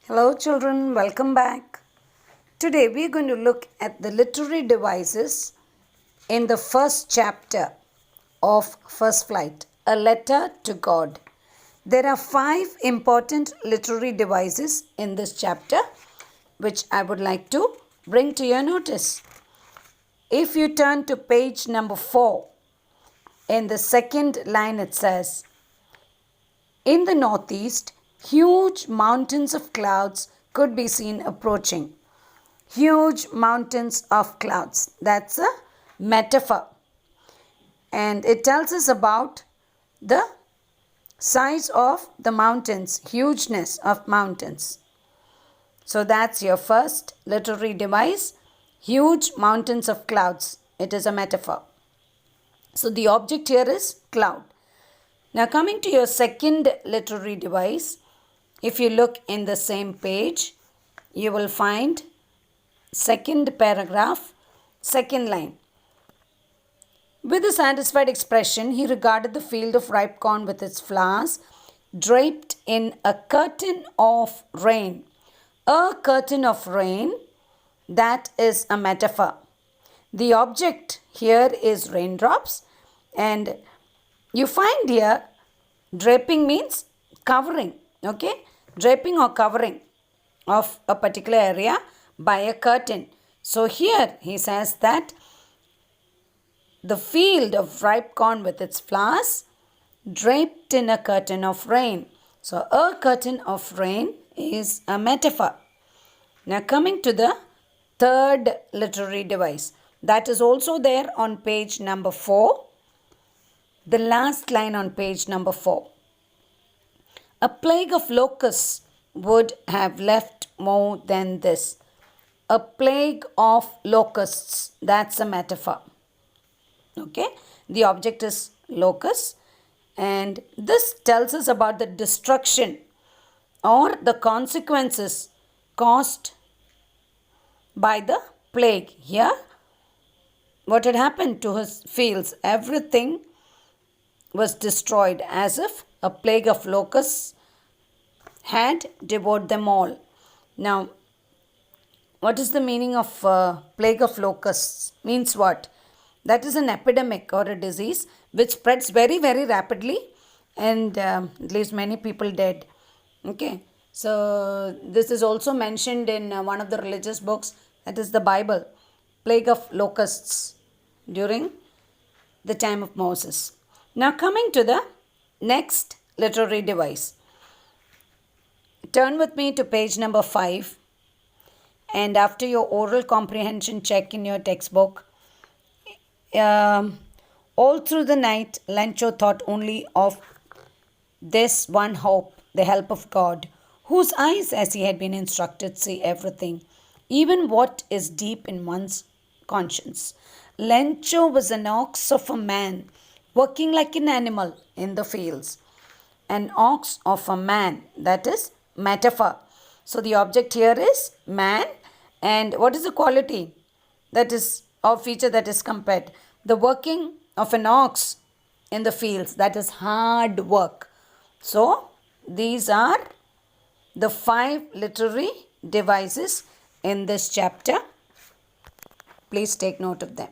Hello children, welcome back. Today we are going to look at the literary devices in the first chapter of First Flight, A Letter to God. There are 5 important literary devices in this chapter which I would like to bring to your notice. If you turn to page number 4, in the second line it says, in the northeast, huge mountains of clouds could be seen approaching. Huge mountains of clouds. That's a metaphor. And it tells us about the size of the mountains, hugeness of mountains. So that's your first literary device. Huge mountains of clouds. It is a metaphor. So the object here is cloud. Now coming to your second literary device, if you look in the same page, you will find second paragraph, second line. With a satisfied expression, he regarded the field of ripe corn with its flowers draped in a curtain of rain. A curtain of rain, that is a metaphor. The object here is raindrops, and you find here draping means covering, okay? Draping or covering of a particular area by a curtain. So here he says that the field of ripe corn with its flowers draped in a curtain of rain. So a curtain of rain is a metaphor. Now coming to the third literary device. That is also there on page number 4. The last line on page number 4. A plague of locusts would have left more than this. A plague of locusts. That's a metaphor. Okay. The object is locusts. And this tells us about the destruction or the consequences caused by the plague. Here, what had happened to his fields? Everything was destroyed as if a plague of locusts had devoured them all. Now, what is the meaning of plague of locusts? Means what? That is an epidemic or a disease which spreads very, very rapidly and leaves many people dead. Okay. So, this is also mentioned in one of the religious books, that is the Bible. Plague of locusts during the time of Moses. Now coming to the next literary device. Turn with me to page number 5, and after your oral comprehension check in your textbook, all through the night Lencho thought only of this one hope, the help of God, whose eyes, as he had been instructed, see everything, even what is deep in one's conscience. Lencho was an ox of a man, working like an animal in the fields. An ox of a man, that is metaphor. So the object here is man, and what is the quality that is or feature that is compared? The working of an ox in the fields, that is hard work. So these are the 5 literary devices in this chapter. Please take note of them.